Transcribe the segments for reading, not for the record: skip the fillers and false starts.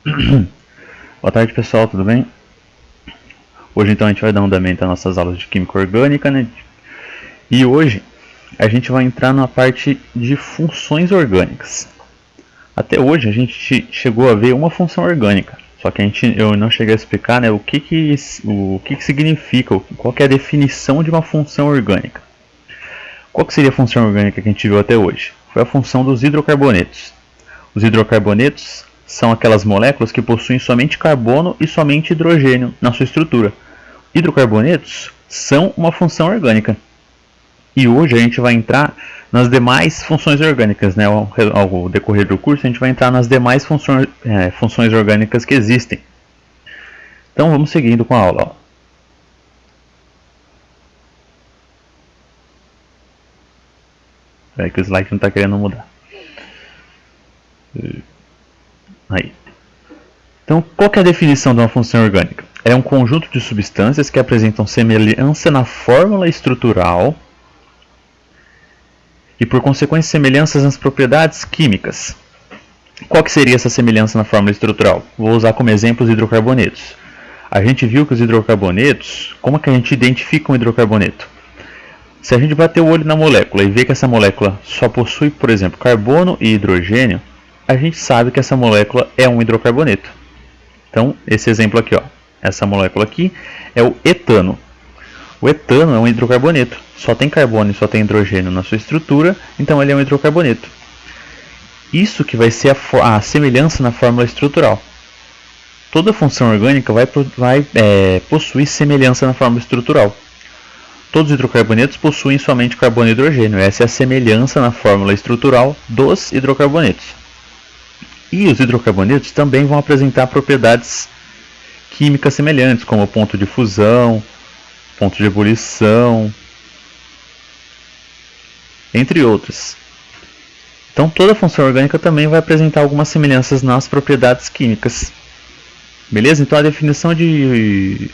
Boa tarde, pessoal, tudo bem? Hoje então a gente vai dar um andamento às nossas aulas de Química Orgânica, né? E hoje a gente vai entrar na parte de funções orgânicas. Até hoje a gente chegou a ver uma função orgânica, só que eu não cheguei a explicar, né, o que significa, qual que é a definição de uma função orgânica. Qual que seria a função orgânica que a gente viu até hoje? Foi a função dos hidrocarbonetos. Os hidrocarbonetos são aquelas moléculas que possuem somente carbono e somente hidrogênio na sua estrutura. Hidrocarbonetos são uma função orgânica. E hoje a gente vai entrar nas demais funções orgânicas, né? Ao decorrer do curso a gente vai entrar nas demais funções orgânicas que existem. Então vamos seguindo com a aula. Espera que o slide não está querendo mudar. Aí. Então, qual que é a definição de uma função orgânica? É um conjunto de substâncias que apresentam semelhança na fórmula estrutural e, por consequência, semelhanças nas propriedades químicas. Qual que seria essa semelhança na fórmula estrutural? Vou usar como exemplo os hidrocarbonetos. A gente viu que os hidrocarbonetos, como é que a gente identifica um hidrocarboneto? Se a gente bater o olho na molécula e ver que essa molécula só possui, por exemplo, carbono e hidrogênio, a gente sabe que essa molécula é um hidrocarboneto. Então, esse exemplo aqui, ó, essa molécula aqui é o etano. O etano é um hidrocarboneto, só tem carbono e só tem hidrogênio na sua estrutura, então ele é um hidrocarboneto. Isso que vai ser a semelhança na fórmula estrutural. Toda função orgânica vai possuir semelhança na fórmula estrutural. Todos os hidrocarbonetos possuem somente carbono e hidrogênio. Essa é a semelhança na fórmula estrutural dos hidrocarbonetos. E os hidrocarbonetos também vão apresentar propriedades químicas semelhantes, como ponto de fusão, ponto de ebulição, entre outras. Então toda função orgânica também vai apresentar algumas semelhanças nas propriedades químicas. Beleza? Então a definição de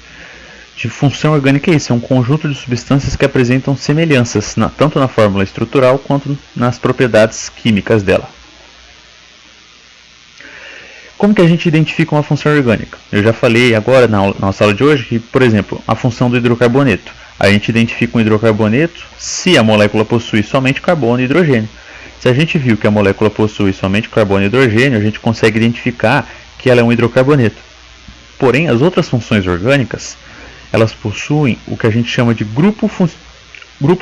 função orgânica é isso, é um conjunto de substâncias que apresentam semelhanças, tanto na fórmula estrutural quanto nas propriedades químicas dela. Como que a gente identifica uma função orgânica? Eu já falei agora na nossa aula de hoje que, por exemplo, a função do hidrocarboneto. A gente identifica um hidrocarboneto se a molécula possui somente carbono e hidrogênio. Se a gente viu que a molécula possui somente carbono e hidrogênio, a gente consegue identificar que ela é um hidrocarboneto. Porém, as outras funções orgânicas, elas possuem o que a gente chama de grupo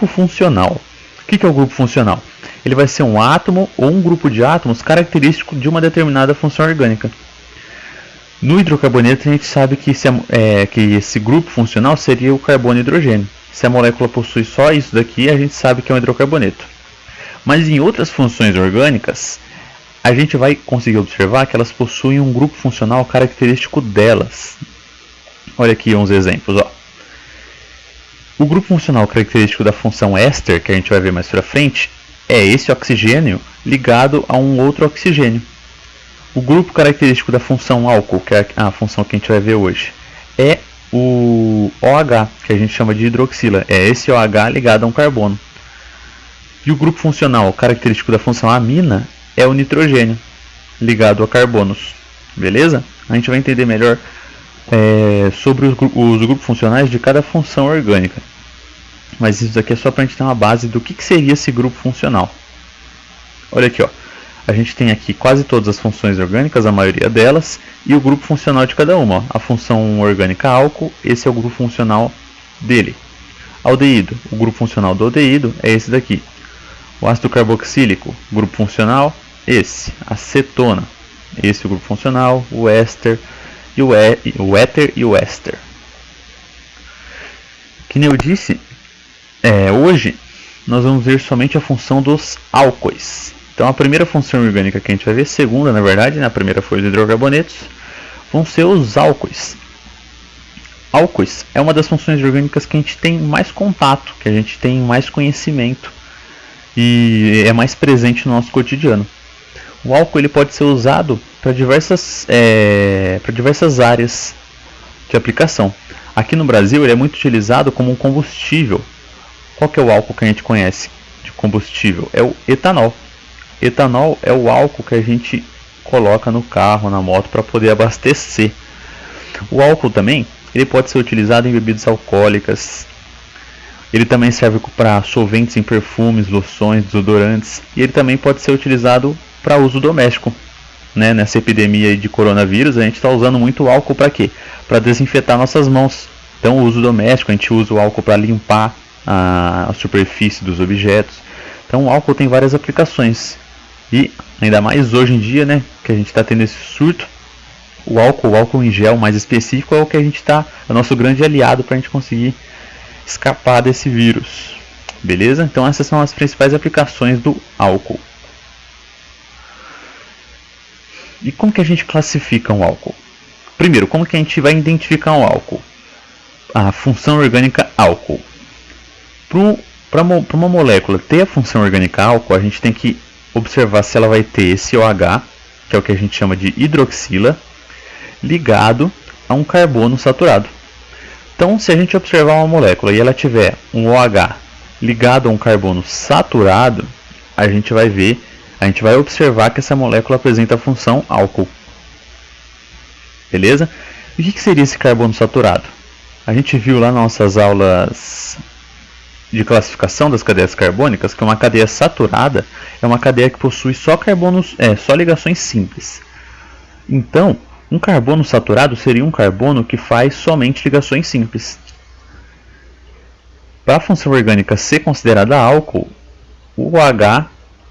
funcional. O que é o grupo funcional? Ele vai ser um átomo ou um grupo de átomos característico de uma determinada função orgânica. No hidrocarboneto a gente sabe que esse grupo funcional seria o carbono e hidrogênio. Se a molécula possui só isso daqui, a gente sabe que é um hidrocarboneto. Mas em outras funções orgânicas, a gente vai conseguir observar que elas possuem um grupo funcional característico delas. Olha aqui uns exemplos. Ó. O grupo funcional característico da função éster, que a gente vai ver mais para frente, é esse oxigênio ligado a um outro oxigênio. O grupo característico da função álcool, que é a função que a gente vai ver hoje, é o OH, que a gente chama de hidroxila. É esse OH ligado a um carbono. E o grupo funcional característico da função amina é o nitrogênio, ligado a carbonos. Beleza? A gente vai entender melhor sobre os grupos funcionais de cada função orgânica. Mas isso aqui é só para a gente ter uma base do que seria esse grupo funcional. Olha aqui, ó. A gente tem aqui quase todas as funções orgânicas, a maioria delas, e o grupo funcional de cada uma. Ó. A função orgânica álcool, esse é o grupo funcional dele. Aldeído, o grupo funcional do aldeído é esse daqui. O ácido carboxílico, grupo funcional, esse. Acetona, esse é o grupo funcional. O éster, o éter e o éster. Que nem eu disse, hoje nós vamos ver somente a função dos álcoois. Então a primeira função orgânica que a gente vai ver, segunda na verdade, a primeira foi os hidrocarbonetos, vão ser os álcoois. Álcoois é uma das funções orgânicas que a gente tem mais contato, que a gente tem mais conhecimento e é mais presente no nosso cotidiano. O álcool ele pode ser usado para diversas áreas de aplicação. Aqui no Brasil ele é muito utilizado como um combustível. Qual que é o álcool que a gente conhece de combustível? É o etanol. Etanol é o álcool que a gente coloca no carro, na moto, para poder abastecer. O álcool também, ele pode ser utilizado em bebidas alcoólicas. Ele também serve para solventes em perfumes, loções, desodorantes. E ele também pode ser utilizado para uso doméstico. Né? Nessa epidemia de coronavírus, a gente está usando muito álcool para quê? Para desinfetar nossas mãos. Então, o uso doméstico, a gente usa o álcool para limpar a superfície dos objetos. Então, o álcool tem várias aplicações. E ainda mais hoje em dia, né, que a gente está tendo esse surto, o álcool em gel mais específico é o que a gente é o nosso grande aliado para a gente conseguir escapar desse vírus. Beleza? Então essas são as principais aplicações do álcool. E como que a gente classifica um álcool? Primeiro, como que a gente vai identificar um álcool? A função orgânica álcool. Para uma molécula ter a função orgânica álcool, a gente tem que observar se ela vai ter esse OH, que é o que a gente chama de hidroxila, ligado a um carbono saturado. Então, se a gente observar uma molécula e ela tiver um OH ligado a um carbono saturado, a gente vai observar que essa molécula apresenta a função álcool. Beleza? E o que seria esse carbono saturado? A gente viu lá nas nossas aulas de classificação das cadeias carbônicas que uma cadeia saturada é uma cadeia que possui só ligações simples. Então, um carbono saturado seria um carbono que faz somente ligações simples. Para a função orgânica ser considerada álcool, o OH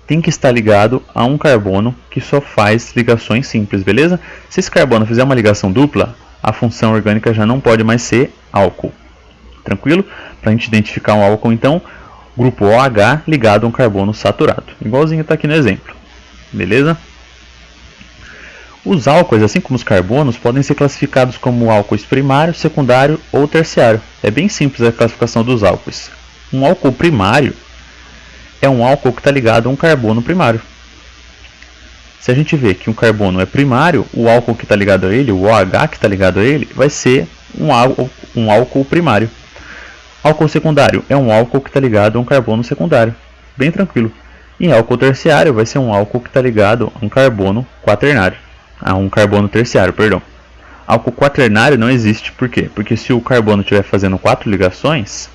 tem que estar ligado a um carbono que só faz ligações simples, beleza? Se esse carbono fizer uma ligação dupla, a função orgânica já não pode mais ser álcool. Tranquilo? Para a gente identificar um álcool, então, grupo OH ligado a um carbono saturado. Igualzinho está aqui no exemplo. Beleza? Os álcoois, assim como os carbonos, podem ser classificados como álcoois primário, secundário ou terciário. É bem simples a classificação dos álcoois. Um álcool primário é um álcool que está ligado a um carbono primário. Se a gente vê que um carbono é primário, o álcool que está ligado a ele, o OH que está ligado a ele, vai ser um álcool primário. Álcool secundário é um álcool que está ligado a um carbono secundário. Bem tranquilo. E álcool terciário vai ser um álcool que está ligado a um carbono quaternário. A um carbono terciário, perdão. Álcool quaternário não existe, por quê? Porque se o carbono estiver fazendo 4 ligações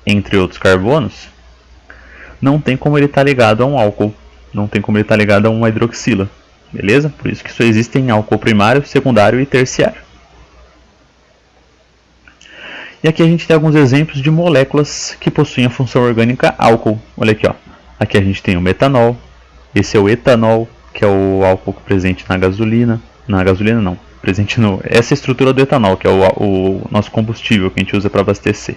entre outros carbonos, não tem como ele estar ligado a um álcool, não tem como ele estar ligado a uma hidroxila, beleza? Por isso que só existem álcool primário, secundário e terciário. E aqui a gente tem alguns exemplos de moléculas que possuem a função orgânica álcool. Olha aqui, ó. Aqui a gente tem o metanol, esse é o etanol, que é o álcool presente na gasolina. Na gasolina não, presente essa estrutura do etanol, que é o nosso combustível que a gente usa para abastecer.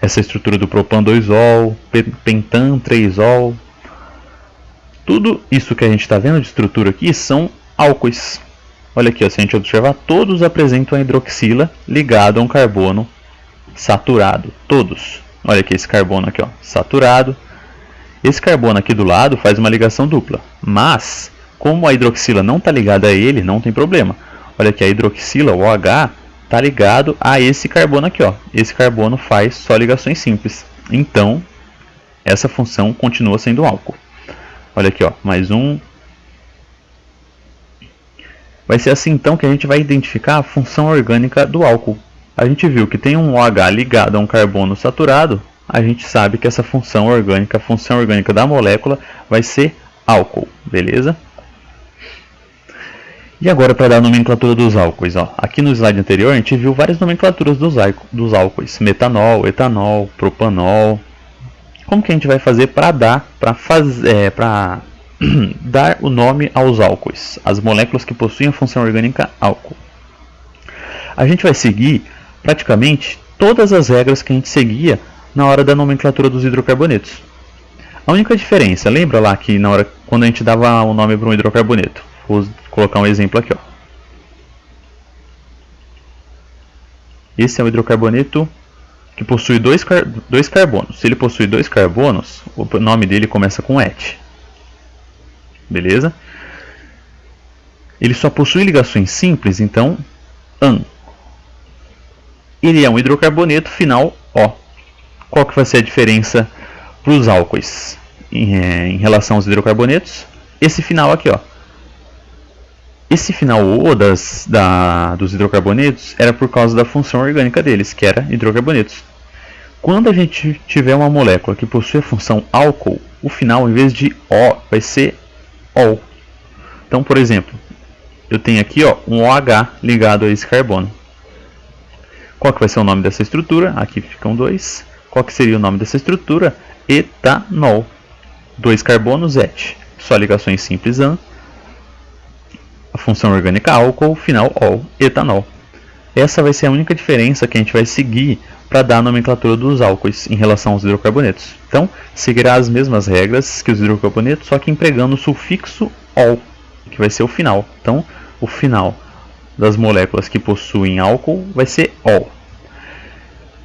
Essa estrutura do propan-2-ol, pentan-3-ol. Tudo isso que a gente está vendo de estrutura aqui são álcoois. Olha aqui, ó, se a gente observar, todos apresentam a hidroxila ligado a um carbono saturado. Todos. Olha aqui esse carbono aqui, ó, saturado. Esse carbono aqui do lado faz uma ligação dupla, mas como a hidroxila não está ligada a ele, não tem problema. Olha aqui, a hidroxila, o OH, está ligado a esse carbono aqui, ó. Esse carbono faz só ligações simples. Então, essa função continua sendo álcool. Olha aqui, ó, mais um. Vai ser assim então que a gente vai identificar a função orgânica do álcool. A gente viu que tem um OH ligado a um carbono saturado, a gente sabe que essa função orgânica, a função orgânica da molécula, vai ser álcool, beleza? E agora para dar a nomenclatura dos álcoois, ó. Aqui no slide anterior a gente viu várias nomenclaturas dos álcoois, metanol, etanol, propanol. Como que a gente vai fazer para dar o nome aos álcoois, as moléculas que possuem a função orgânica álcool? A gente vai seguir praticamente todas as regras que a gente seguia na hora da nomenclatura dos hidrocarbonetos. A única diferença, lembra lá que na hora quando a gente dava o nome para um hidrocarboneto? Vou colocar um exemplo aqui, ó. Esse é um hidrocarboneto que possui dois carbonos. Se ele possui 2 carbonos, o nome dele começa com et. Beleza? Ele só possui ligações simples, então an. Ele é um hidrocarboneto final O. Qual que vai ser a diferença para os álcoois em relação aos hidrocarbonetos? esse final aqui, ó. Esse final O dos hidrocarbonetos era por causa da função orgânica deles, que era hidrocarbonetos. Quando a gente tiver uma molécula que possui a função álcool, o final, em vez de O, vai ser OL. Então, por exemplo, eu tenho aqui, ó, um OH ligado a esse carbono. Qual que vai ser o nome dessa estrutura? Aqui ficam 2. Qual que seria o nome dessa estrutura? Etanol. 2 carbonos, et. Só ligações simples AN. A função orgânica álcool, final OL, etanol. Essa vai ser a única diferença que a gente vai seguir para dar a nomenclatura dos álcoois em relação aos hidrocarbonetos. Então, seguirá as mesmas regras que os hidrocarbonetos, só que empregando o sufixo ol, que vai ser o final. Então, o final das moléculas que possuem álcool vai ser ol.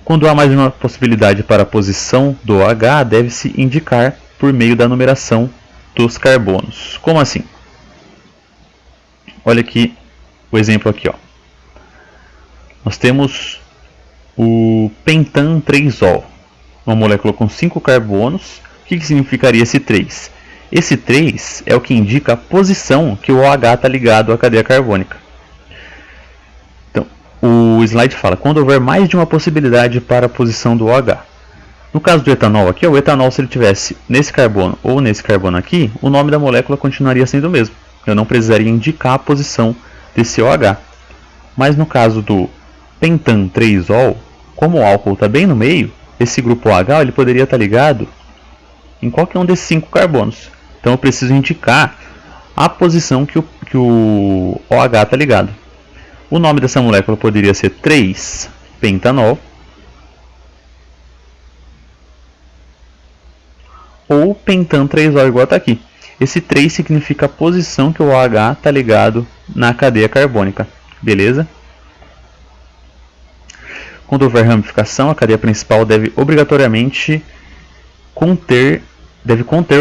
Quando há mais de uma possibilidade para a posição do OH, deve-se indicar por meio da numeração dos carbonos. Como assim? Olha aqui o exemplo aqui, ó. Nós temos o pentan 3-ol, uma molécula com 5 carbonos. O que significaria esse 3? Esse 3 é o que indica a posição que o OH está ligado à cadeia carbônica. Então, o slide fala, quando houver mais de uma possibilidade para a posição do OH. No caso do etanol aqui, o etanol, se ele tivesse nesse carbono ou nesse carbono aqui, o nome da molécula continuaria sendo o mesmo. Eu não precisaria indicar a posição desse OH. Mas no caso do pentan 3-ol, como o álcool está bem no meio, esse grupo OH ele poderia estar ligado em qualquer um desses 5 carbonos. Então eu preciso indicar a posição que o OH está ligado. O nome dessa molécula poderia ser 3-pentanol ou pentan 3-ol, igual está aqui. Esse 3 significa a posição que o OH está ligado na cadeia carbônica. Beleza? Quando houver ramificação, a cadeia principal deve conter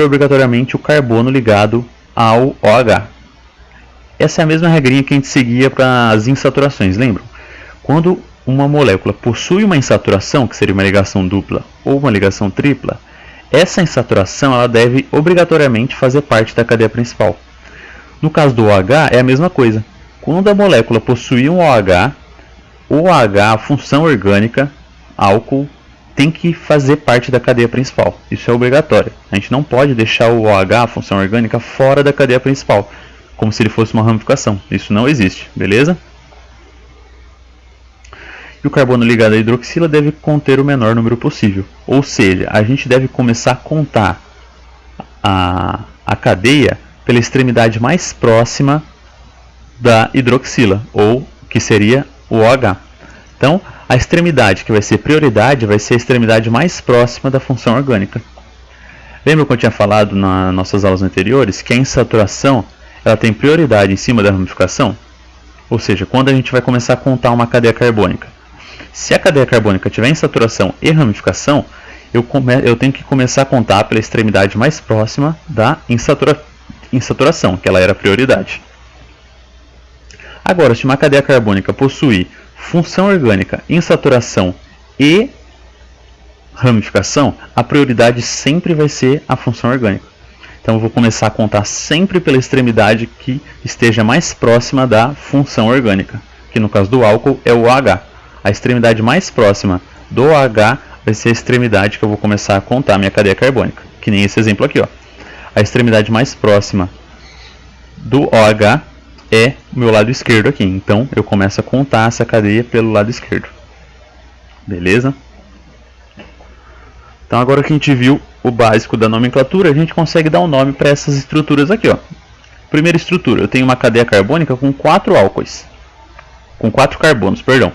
obrigatoriamente o carbono ligado ao OH. Essa é a mesma regrinha que a gente seguia para as insaturações, lembram? Quando uma molécula possui uma insaturação, que seria uma ligação dupla ou uma ligação tripla, essa insaturação ela deve obrigatoriamente fazer parte da cadeia principal. No caso do OH é a mesma coisa. Quando a molécula possui um OH, o OH, a função orgânica, álcool, tem que fazer parte da cadeia principal. Isso é obrigatório. A gente não pode deixar o OH, a função orgânica, fora da cadeia principal, como se ele fosse uma ramificação. Isso não existe, beleza? E o carbono ligado à hidroxila deve conter o menor número possível. Ou seja, a gente deve começar a contar a cadeia pela extremidade mais próxima da hidroxila, ou que seria o OH. Então, a extremidade que vai ser prioridade vai ser a extremidade mais próxima da função orgânica. Lembra que eu tinha falado nas nossas aulas anteriores que a insaturação ela tem prioridade em cima da ramificação? Ou seja, quando a gente vai começar a contar uma cadeia carbônica, se a cadeia carbônica tiver insaturação e ramificação, eu tenho que começar a contar pela extremidade mais próxima da insaturação, que ela era prioridade. Agora, se uma cadeia carbônica possui função orgânica, insaturação e ramificação, a prioridade sempre vai ser a função orgânica. Então eu vou começar a contar sempre pela extremidade que esteja mais próxima da função orgânica, que no caso do álcool é o OH. A extremidade mais próxima do OH vai ser a extremidade que eu vou começar a contar a minha cadeia carbônica, que nem esse exemplo aqui, ó. A extremidade mais próxima do OH é o meu lado esquerdo aqui, então eu começo a contar essa cadeia pelo lado esquerdo. Beleza? Então agora que a gente viu o básico da nomenclatura, a gente consegue dar um nome para essas estruturas aqui, ó. Primeira estrutura, eu tenho uma cadeia carbônica com 4 álcoois. Com 4 carbonos, perdão.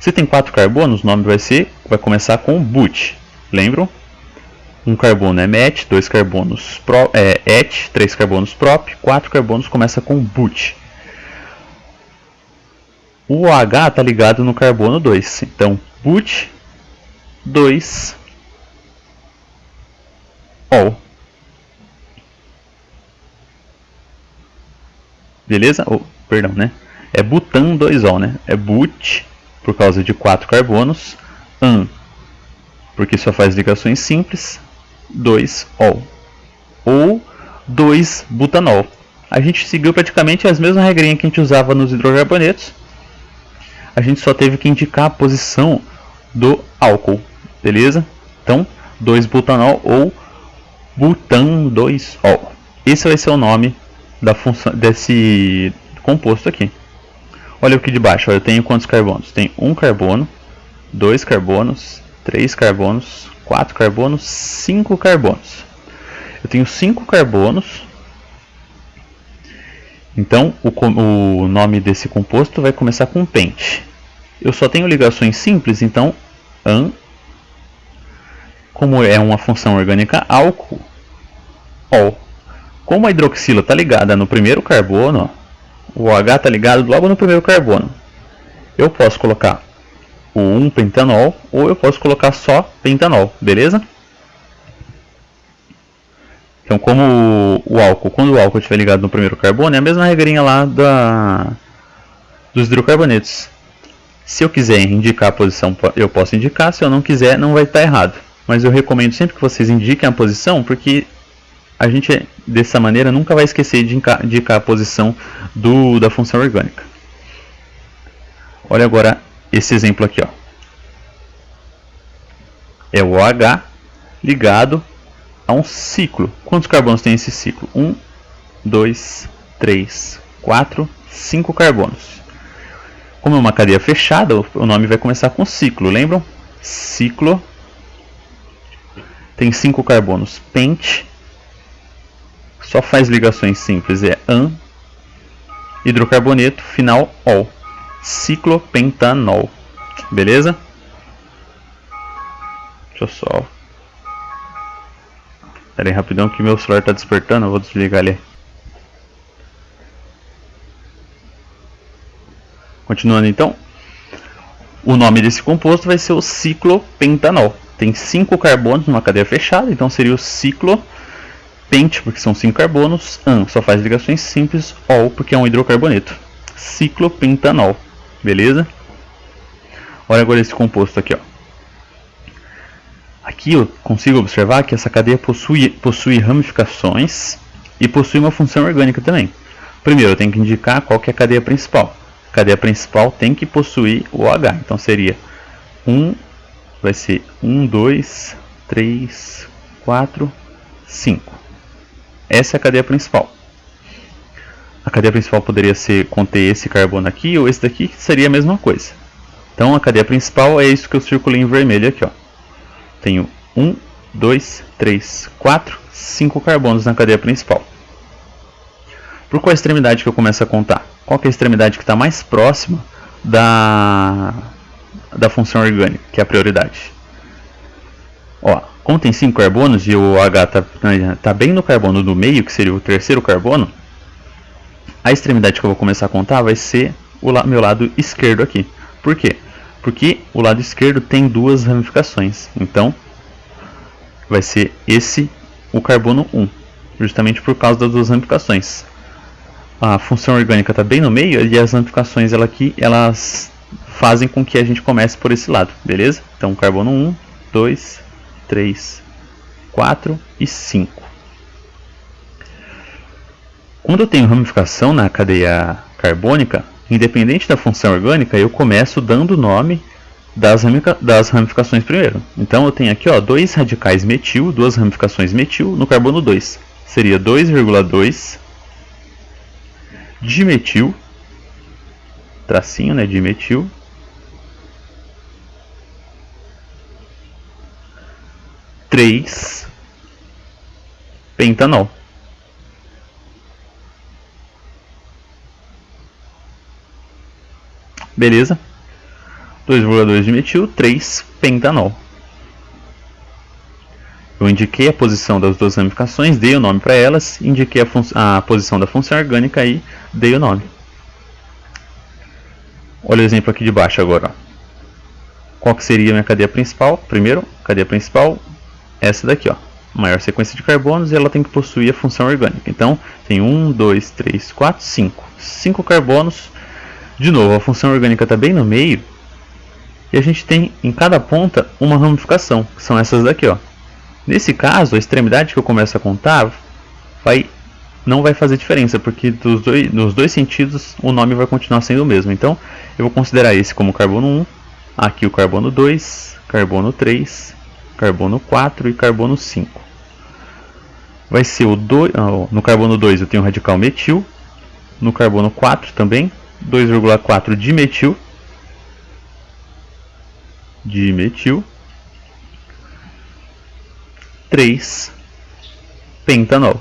Se tem 4 carbonos, o nome vai começar com but. Lembram? Um carbono é met, 2 carbonos et, 3 carbonos prop, 4 carbonos começa com but. O OH está ligado no carbono 2. Então, but 2 ol. Beleza? Perdão, né? É butan 2ol, né? É but por causa de 4 carbonos, an porque só faz ligações simples, 2ol. Ou 2-butanol. A gente seguiu praticamente as mesmas regrinhas que a gente usava nos hidrocarbonetos. A gente só teve que indicar a posição do álcool, beleza? Então, 2-butanol ou butan-2-ol. Esse vai ser o nome da função desse composto aqui. Olha aqui de baixo, eu tenho quantos carbonos? Tem 1 carbono, 2 carbonos, 3 carbonos, 4 carbonos, 5 carbonos. Eu tenho 5 carbonos. Então, o nome desse composto vai começar com pente. Eu só tenho ligações simples, então, an, como é uma função orgânica álcool, ol. Como a hidroxila está ligada no primeiro carbono, ó, o OH está ligado logo no primeiro carbono. Eu posso colocar o 1-pentanol ou eu posso colocar só pentanol, beleza? Então, como o álcool, quando o álcool estiver ligado no primeiro carbono, é a mesma regrinha lá dos hidrocarbonetos. Se eu quiser indicar a posição, eu posso indicar. Se eu não quiser, não vai estar errado. Mas eu recomendo sempre que vocês indiquem a posição, porque a gente, dessa maneira, nunca vai esquecer de indicar a posição da função orgânica. Olha agora esse exemplo aqui, ó. É o OH ligado a um ciclo. Quantos carbonos tem esse ciclo? 1, 2, 3, 4, 5 carbonos. Como é uma cadeia fechada, o nome vai começar com ciclo, lembram? Ciclo. Tem 5 carbonos. Pente. Só faz ligações simples, é an. Hidrocarboneto, final ol. Ciclopentanol. Beleza? Deixa eu só... Pera aí rapidão que meu celular está despertando, eu vou desligar ele. Continuando então. O nome desse composto vai ser o ciclopentanol. Tem 5 carbonos numa cadeia fechada, então seria o ciclopente, porque são 5 carbonos. An, só faz ligações simples. Ol, porque é um hidrocarboneto. Ciclopentanol. Beleza? Olha agora esse composto aqui, ó. Aqui eu consigo observar que essa cadeia possui ramificações e possui uma função orgânica também. Primeiro, eu tenho que indicar qual que é a cadeia principal. A cadeia principal tem que possuir o OH. Então seria vai ser 1, 2, 3, 4, 5. Essa é a cadeia principal. A cadeia principal poderia conter esse carbono aqui ou esse daqui, que seria a mesma coisa. Então a cadeia principal é isso que eu circulei em vermelho aqui, ó. Tenho 1, 2, 3, 4, 5 carbonos na cadeia principal. Por qual extremidade que eu começo a contar? Qual que é a extremidade que está mais próxima da função orgânica, que é a prioridade? Ó, como tem 5 carbonos e o OH está bem no carbono do meio, que seria o terceiro carbono, a extremidade que eu vou começar a contar vai ser o meu lado esquerdo aqui. Por quê? Porque o lado esquerdo tem 2 ramificações. Então, vai ser esse o carbono 1. Justamente por causa das 2 ramificações. A função orgânica está bem no meio e as ramificações elas fazem com que a gente comece por esse lado. Beleza? Então, carbono 1, 2, 3, 4 e 5. Quando eu tenho ramificação na cadeia carbônica, independente da função orgânica, eu começo dando o nome das ramificações primeiro. Então eu tenho aqui, ó, 2 radicais metil, 2 ramificações metil no carbono 2. Seria 2,2 dimetil, tracinho, né, dimetil, três pentanol. Beleza? 2,2 de metil, 3 pentanol. Eu indiquei a posição das 2 ramificações, dei o nome para elas, indiquei a posição da função orgânica e dei o nome. Olha o exemplo aqui de baixo agora. Ó. Qual que seria a minha cadeia principal? Primeiro, cadeia principal, essa daqui, ó. Maior sequência de carbonos e ela tem que possuir a função orgânica. Então, tem 1, 2, 3, 4, 5. 5 carbonos. De novo, a função orgânica está bem no meio. E a gente tem em cada ponta uma ramificação, que são essas daqui, ó. Nesse caso, a extremidade que eu começo a contar vai não vai fazer diferença, porque nos dois sentidos o nome vai continuar sendo o mesmo. Então eu vou considerar esse como carbono 1, aqui o carbono 2, carbono 3, carbono 4 e carbono 5. Vai ser o 2, no carbono 2 eu tenho o radical metil, no carbono 4 também, 2,4 dimetil, dimetil, 3 pentanol.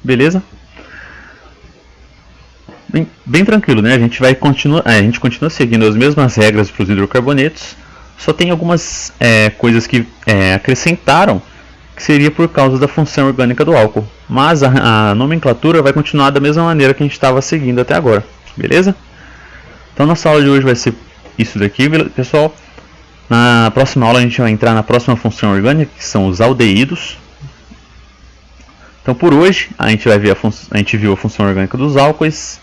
Beleza? Bem tranquilo, né? A gente continua seguindo as mesmas regras para os hidrocarbonetos, só tem algumas coisas que acrescentaram, que seria por causa da função orgânica do álcool, mas a nomenclatura vai continuar da mesma maneira que a gente estava seguindo até agora, beleza? Então nossa aula de hoje vai ser isso daqui, pessoal. Na próxima aula a gente vai entrar na próxima função orgânica, que são os aldeídos. Então por hoje a gente viu a função orgânica dos álcoois.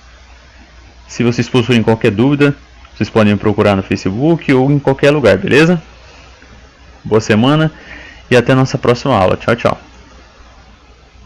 Se vocês possuírem qualquer dúvida, vocês podem me procurar no Facebook ou em qualquer lugar, beleza? Boa semana e até a nossa próxima aula. Tchau, tchau.